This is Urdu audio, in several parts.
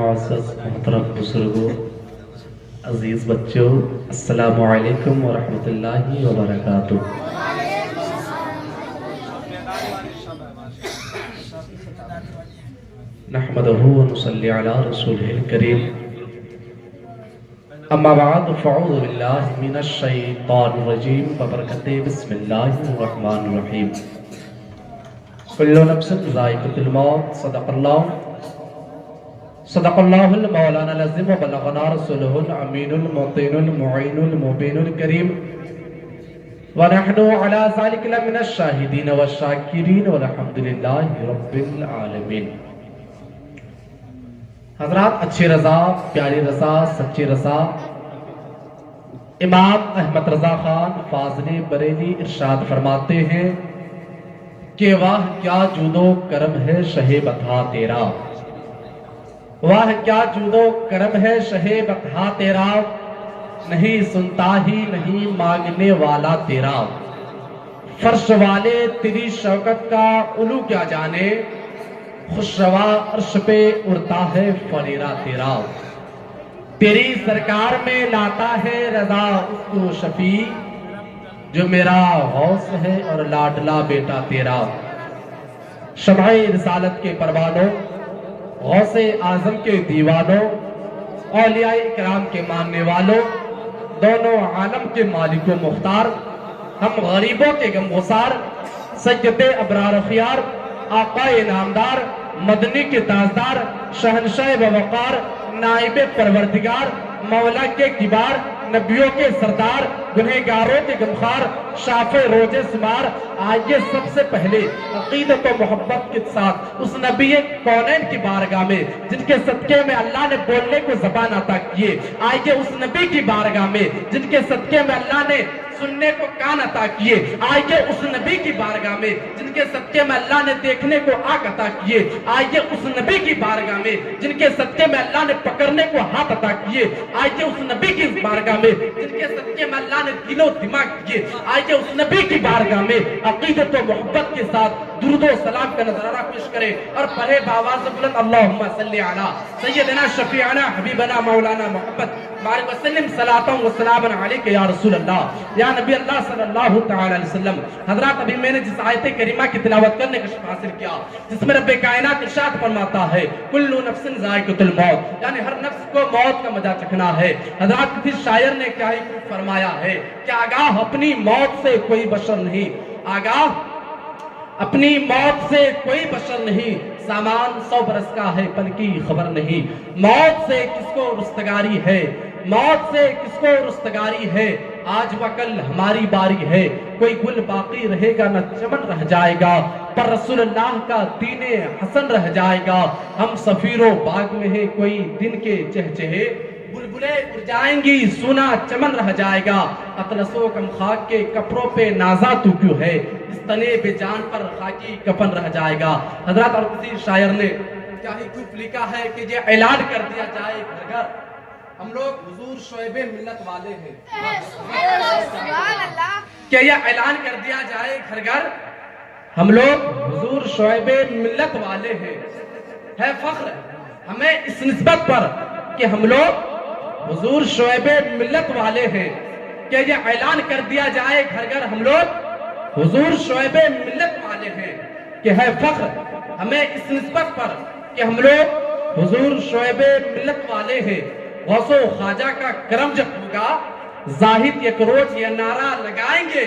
معزز محترم بزرگوں، عزیز بچوں، السلام علیکم ورحمۃ اللہ وبرکاتہ۔ نحمدہ ونصلی علی رسولہ الکریم، اما بعد فاعوذ باللہ من الشیطان الرجیم ببرکۃ بسم اللہ الرحمن الرحیم۔ کل نفس ذائقۃ الموت، صدق اللہ المولانا العظیم وبلغنا رسولہ الامین المطین المعین المبین الکریم، ونحن علی ذلک لمن الشاہدین والشاکرین والحمد للہ رب العالمین۔ حضرات، اچھی رضا، پیاری رضا، سچی رضا، امام احمد رضا خان فاضل بریلی ارشاد فرماتے ہیں کہ واہ کیا جود و کرم ہے شہ بطحا تیرا، واہ کیا جود و کرم ہے شہ بطحا تیرا، نہیں سنتا ہی نہیں مانگنے والا تیرا، فرش والے تیری شوکت کا علو کیا جانے، خوشروا عرش پہ اڑتا ہے فریرہ تیرا، تیری سرکار میں لاتا ہے رضا اس کو شفیع، جو میرا غوث ہے اور لاڈلا بیٹا تیرا۔ شمع رسالت کے پروانوں، غوث اعظم کے دیوانوں، اولیاء اکرام کے ماننے والوں، دونوں عالم کے مالک و مختار، ہم غریبوں کے غمگسار، سید ابرار خیار، آقا نامدار، مدنی کے تاجدار، شہنشاہ بوقار، نائب پروردگار، مولا کے کبار، نبیوں کے سردار، گنہگاروں کے غمخوار، شافع روزے شمار۔ آئیے سب سے پہلے عقیدت و محبت کے ساتھ اس نبی کونین کی بارگاہ میں جن کے صدقے میں اللہ نے بولنے کو زبان عطا کیے، آئیے اس نبی کی بارگاہ میں جن کے صدقے میں اللہ نے سننے کو کان عطا کیے، آئیے اس نبی کی بارگاہ میں جن کے صدقے میں اللہ نے دیکھنے کو آنکھ عطا کیے، آئیے اس نبی کی بارگاہ میں جن کے صدقے میں اللہ نے پکڑنے کو ہاتھ عطا کیے، آئیے اس نبی کی بارگاہ میں جن کے صدقے میں اللہ نے دل و دماغ کیے، آئیے اس نبی کی بارگاہ میں عقیدت و محبت کے ساتھ درود و سلام کا نظرانہ پیش کرے اور پڑھے باواز بلند اللہم صلی علی سیدنا شفیعنا حبیبنا مولانا محمد بارک وسلم صلاۃ و سلام علیک یا رسول اللہ یا نبی اللہ صلی اللہ تعالی علیہ وسلم۔ حضرات، ابھی میں نے جس آیت کریمہ کی تلاوت کرنے کا شرف حاصل کیا جس میں رب کائنات ارشاد فرماتا ہے کل نفس ذائقۃ الموت، یعنی ہر نفس کو موت کا مزہ چکھنا ہے۔ حضرات، کسی شاعر نے کیا ہی فرمایا ہے کہ آگاہ اپنی موت سے کوئی بشر نہیں، آگاہ اپنی موت سے کوئی بشر نہیں، سامان 100 برس کا ہے پل کی خبر نہیں، موت سے کس کو رستگاری ہے، موت سے کس کو رستگاری ہے، آج و کل ہماری باری ہے، کوئی گل باقی رہے گا نہ چمن رہ جائے گا، پر رسول اللہ کا دین حسن رہ جائے گا، ہم سفیر و باغ میں ہے کوئی دن کے چہچہے، بلبلے اڑ جائیں گی سونا چمن رہ جائے گا، اطلس و کم خاک کے کپڑوں پہ نازا تو کیوں ہے، اس تنے بے جان پر خاکی کفن رہ جائے گا۔ حضرات، اور کسی شاعر نے کیا ہی خوب لکھا ہے کہ یہ اعلان کر دیا جائے گھر گھر ہم لوگ حضور شعیب ملت والے ہیں، کہ یہ اعلان کر دیا جائے گھر گھر ہم لوگ حضور شعیب ملت والے ہیں، ہے فخر ہمیں اس نسبت پر کہ ہم لوگ حضور شعیب ملت والے ہیں، کہ یہ اعلان کر دیا جائے گھر گھر ہم لوگ حضور شعیب ملت والے ہیں، کہ ہے فخر ہمیں اس نسبت پر کہ ہم لوگ حضور شعیب ملت والے ہیں۔ غوث و خواجہ کا کرم جب ہوگا زاہد یک روز یہ نعرہ لگائیں گے،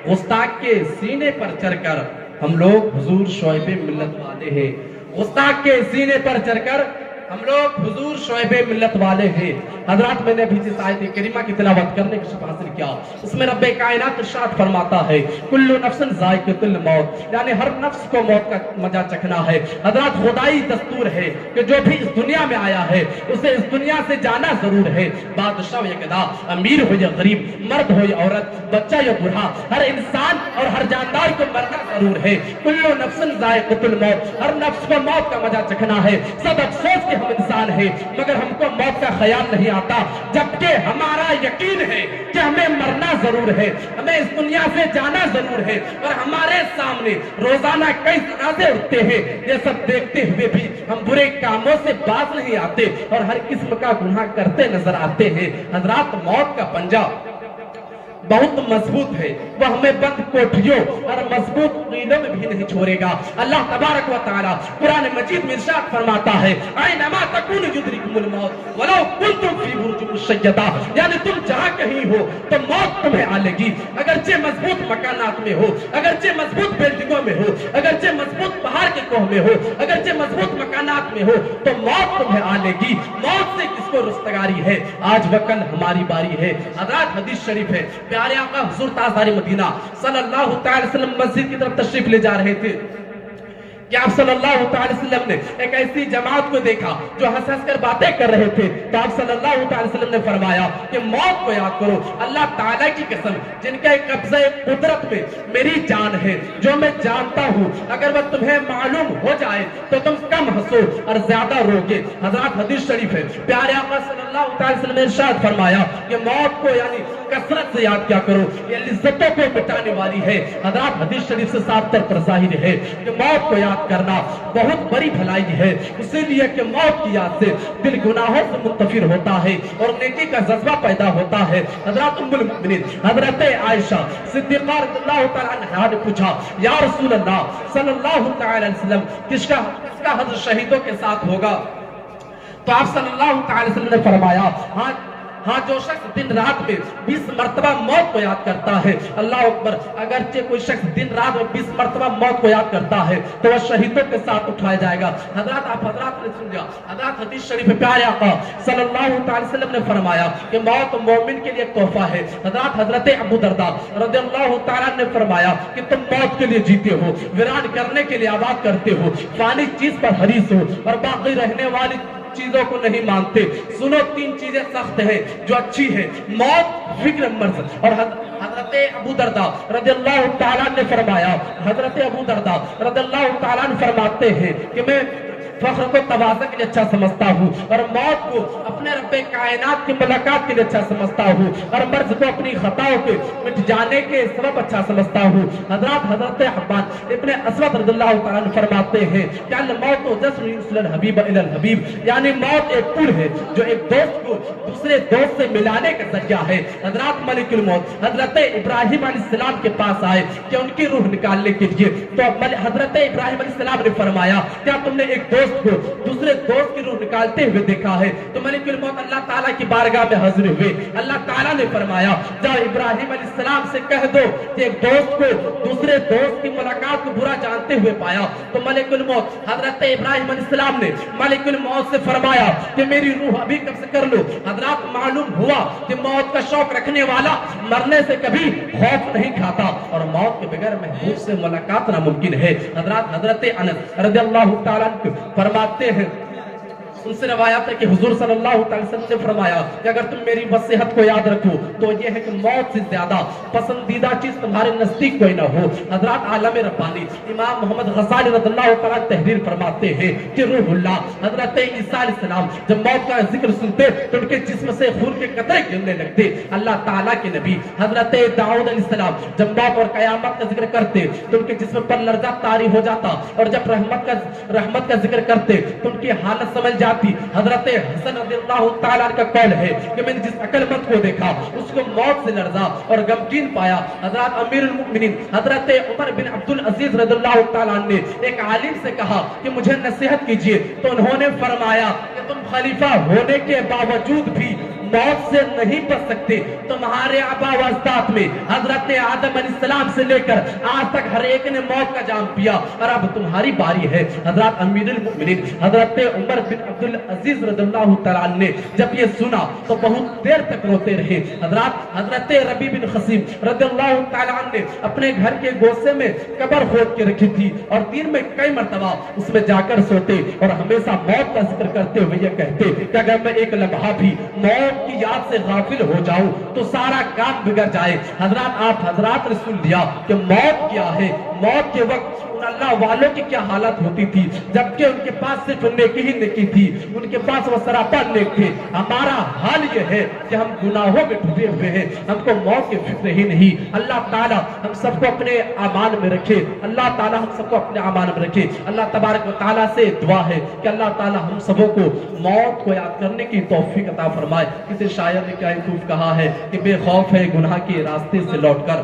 گستاخ کے سینے پر چڑھ کر ہم لوگ حضور شعیب ملت والے ہیں، گستاخ کے سینے پر چڑھ کر ہم لوگ حضور شعیب ملت والے ہیں۔ حضرات، میں نے بھی جس آیت کریمہ کی تلاوت کرنے کا شرف حاصل کیا اس میں رب کائنات ارشاد فرماتا ہے کل نفس ذائقۃ الموت، یعنی ہر نفس کو موت کا مزہ چکھنا ہے۔ حضرات، خدائی دستور ہے کہ جو بھی اس دنیا میں آیا ہے اسے اس دنیا سے جانا ضرور ہے، بادشاہ ہو یا گدا، امیر ہو یا غریب، مرد ہو یا عورت، بچہ یا بوڑھا، ہر انسان اور ہر جاندار کو مرنا ضرور ہے۔ کل نفس ذائقۃ الموت، ہر نفس کو موت کا مزہ چکھنا ہے۔ سب افسوس کے ہم انسان ہیں مگر ہم کو موت کا خیال نہیں آتا، جبکہ ہمارا یقین ہے کہ ہمیں مرنا ضرور ہے، ہمیں اس دنیا سے جانا ضرور ہے، اور ہمارے سامنے روزانہ کئی جنازے اٹھتے ہیں، یہ سب دیکھتے ہوئے بھی ہم برے کاموں سے باز نہیں آتے اور ہر قسم کا گناہ کرتے نظر آتے ہیں۔ حضرات، موت کا پنجہ بہت مضبوط ہے، وہ ہمیں بند کوٹھیوں اور مضبوط قیدوں میں بھی نہیں چھوڑے گا۔ اللہ تبارک و تعالی قرآن مجید میں ارشاد فرماتا ہے اینما تکونوا یدرککم الموت ولو کنتم فی برج مشیدہ، یعنی تم جہاں کہیں ہو تو موت تمہیں آ لے گی، اگرچہ مضبوط مکانات میں ہو، اگرچہ مضبوط بلڈنگوں میں ہو، اگرچہ مضبوط پہاڑ کے کوہ میں ہو، اگرچہ مضبوط مکانات میں ہو، تو موت تمہیں آ لے گی۔ موت سے کس کو رستگاری ہے؟ آج و کل ہماری باری ہے۔ حضرات، حدیث شریف ہے، پیارے آقا حضور تاجدار مدینہ صلی اللہ تعالی وسلم مسجد کی طرف تشریف لے جا رہے تھے کہ آپ صلی اللہ تعالی وسلم نے ایک ایسی جماعت کو دیکھا جو ہنس ہنس کر باتیں کر رہے تھے، تو آپ صلی اللہ تعالی وسلم نے فرمایا کہ موت کو یاد کرو، اللہ تعالیٰ کی قسم جن کے قبضہ قدرت میں میری جان ہے، جو میں جانتا ہوں اگر وہ تمہیں معلوم ہو جائے تو تم کم ہنسو اور زیادہ روگے۔ حضرات، حدیث شریف ہے، پیارے آقا صلی اللہ تعالی وسلم نے ارشاد فرمایا کہ موت کو یعنی کثرت سے یاد کیا کرو، یہ لذتوں کو مٹانے والی ہے۔ حضرات، حدیث شریف سے صاف طور پر ظاہر ہے کہ موت کو یاد کرنا بہت بڑی بھلائی ہے، اسی لیے کہ موت کی یاد سے دل گناہوں سے منتفر ہوتا ہے اور نیکی کا جذبہ پیدا ہوتا ہے۔ حضرات، ام المؤمنین حضرت عائشہ صدیقہ رضی اللہ تعالی عنہا نے پوچھا یا رسول اللہ صلی اللہ تعالی وسلم کس کا حضر شہیدوں کے ساتھ ہوگا؟ تو آپ صلی اللہ تعالی وسلم نے فرمایا ہاں جو شخص دن رات میں 20 مرتبہ موت کو یاد کرتا ہے، اللہ اکبر، اگرچہ کوئی شخص دن رات میں 20 مرتبہ موت کو یاد کرتا ہے تو وہ شہیدوں کے ساتھ اٹھایا جائے گا۔ حضرات، آپ حضرات نے سنجا، حضرات حدیث شریف پیارے آقا صلی اللہ تعالی وسلم نے فرمایا کہ موت مومن کے لیے تحفہ ہے۔ حضرات، حضرت ابو درداء رضی اللہ تعالیٰ نے فرمایا کہ تم موت کے لیے جیتے ہو، ویران کرنے کے لیے آباد کرتے ہو، فانی چیز پر حریص ہو اور باقی رہنے والی چیزوں کو نہیں مانتے۔ سنو، 3 چیزیں سخت ہیں جو اچھی ہیں، موت، فکر، مرض۔ اور حضرت ابو درداء رضی اللہ تعالیٰ نے فرمایا، حضرت ابو درداء رضی اللہ تعالیٰ نے فرماتے ہیں کہ میں فخر کو تواضع کے لیے اچھا سمجھتا ہوں اور موت کو اپنے رب کائنات کی ملاقات کے لیے اچھا سمجھتا ہوں اور مرض کو اپنی خطاؤں کے مٹ جانے کے سبب اچھا سمجھتا ہوں۔ حضرات، حضرت حبان ابن اسود رضی اللہ تعالیٰ عنہ فرماتے ہیں کہ الموت جسر یوصل الحبیب الی الحبیب، یعنی موت ایک پل ہے جو ایک دوست کو دوسرے دوست سے ملانے کا ذریعہ ہے۔ حضرات، ملک الموت حضرت ابراہیم علیہ السلام کے پاس آئے کہ ان کی روح نکالنے کے لیے، تو حضرت ابراہیم علیہ السلام نے فرمایا کیا تم نے ایک دوست کو دوسرے دوست کی روح نکالتے ہوئے دیکھا ہے؟ تو ملک الموت اللہ تعالیٰ کی بارگاہ میں حاضر ہوئے، اللہ تعالیٰ نے فرمایا جاؤ ابراہیم علیہ السلام سے کہہ دو کہ ایک دوست کو دوسرے دوست کی ملاقات کو برا جانتے ہوئے پایا۔ تو ملک الموت حضرت ابراہیم علیہ السلام نے ملک الموت سے فرمایا کہ میری روح ابھی کب سے کر لو۔ حضرات، معلوم ہوا کہ موت کا شوق رکھنے والا مرنے سے کبھی خوف نہیں کھاتا اور موت کے بغیر محبوب سے ملاقات ناممکن ہے۔ حضرات، حضرت انس رضی اللہ تعالیٰ عنہ فرماتے ہیں، ان سے روایات ہے کہ حضور صلی اللہ تعالی وسلم نے فرمایا کہ اگر تم میری وصیت کو یاد رکھو تو یہ ہے کہ موت سے زیادہ پسندیدہ چیز تمہارے نزدیک کوئی نہ ہو۔ حضرات، عالم ربانی امام محمد غزالی رضی اللہ تعالیٰ تحریر فرماتے ہیں کہ روح اللہ حضرت عیسیٰ علیہ السلام جب موت کا ذکر سنتے تو ان کے جسم سے خون کے قطرے گرنے لگتے۔ اللہ تعالیٰ کے نبی حضرت داؤد علیہ السلام جب موت اور قیامت کا ذکر کرتے تو ان کے جسم پر لرزہ طاری ہو جاتا اور جب رحمت کا ذکر کرتے تو ان کی حالت سمجھ جاتی۔ حضرت حسن رضی اللہ تعالیٰ کا قول ہے کہ میں نے جس عقل مند کو دیکھا اس کو موت سے لرزا اور غمگین پایا۔ حضرات، امیر المؤمنین حضرت عمر بن عبد العزیز رضی اللہ تعالیٰ نے ایک عالم سے کہا کہ مجھے نصیحت کیجئے، تو انہوں نے فرمایا کہ تم خلیفہ ہونے کے باوجود بھی موت سے نہیں بچ سکتے۔ تمہارے آبا و اجداد میں حضرت آدم علیہ السلام سے لے کر آج تک ہر ایک نے موت کا جام پیا اور اب تمہاری باری ہے۔ حضرات، امیر المؤمنین حضرت عمر بن عبد العزیز رضی اللہ تعالیٰ نے جب یہ سنا تو بہت دیر تک روتے رہے۔ حضرات، حضرت ربیع بن خصیم رضی اللہ تعالیٰ نے اپنے گھر کے گوسے میں قبر کھود کے رکھی تھی اور دن میں کئی مرتبہ اس میں جا کر سوتے اور ہمیشہ موت کا ذکر کرتے ہوئے یہ کہتے کہ اگر میں ایک لمحہ بھی موت موت کی یاد سے غافل ہو جاؤ تو سارا کام بگڑ جائے۔ آپ حضرات نے سن لیا کہ موت کیا ہے، موت کے وقت اللہ والوں کی کیا حالت ہوتی تھی، جبکہ ان کے پاس صرف نیکی ہی نیکی تھی، ان کے پاس وہ سراپا نیک تھے۔ ہمارا حال یہ ہے کہ ہم گناہوں میں ڈوبے ہوئے ہیں، ہم کو موت کی فکر ہی نہیں۔ اللہ تعالی ہم سب کو اپنے امان میں رکھے، اللہ تعالی ہم سب کو اپنے امان میں رکھے۔ اللہ تبارک و تعالی سے دعا ہے کہ اللہ تعالی ہم سبوں کو موت کو یاد کرنے کی توفیق عطا فرمائے۔ کسی شاعر نے کیا خوب کہا ہے کہ بے خوف ہے گناہ کے راستے سے لوٹ کر،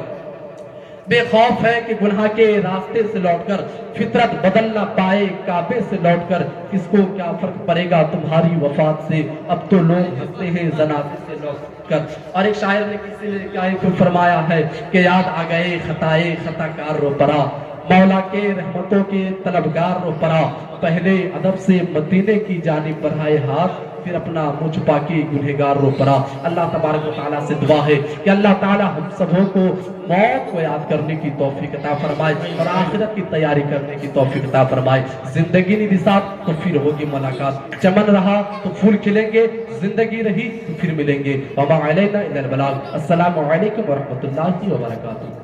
بے خوف ہے کہ گناہ کے راستے سے لوٹ کر فطرت بدل نہ پائے کعبے سے لوٹ کر، کس کو کیا فرق پڑے گا تمہاری وفات سے، اب تو لوگ ہنستے ہیں جنازے سے لوٹ کر۔ اور ایک شاعر نے کسی نے کیا فرمایا ہے کہ یاد آ گئے خطائے خطا کار رو پرا، مولا کے رحمتوں کے طلبگار رو پرا، پہلے ادب سے مدینے کی جانب بڑھائے ہاتھ، پھر اپنا مجھ پاکی گنہگار رو پرا۔ اللہ تبارک و تعالیٰ سے دعا ہے کہ اللہ تعالیٰ ہم سبوں کو موت کو یاد کرنے کی توفیق عطا فرمائے اور آخرت کی تیاری کرنے کی توفیق عطا فرمائے۔ زندگی نہیں ساتھ تو پھر ہوگی ملاقات، چمن رہا تو پھول کھلیں گے، زندگی رہی تو پھر ملیں گے۔ وما علینا الا البلاغ۔ السلام علیکم ورحمۃ اللہ وبرکاتہ۔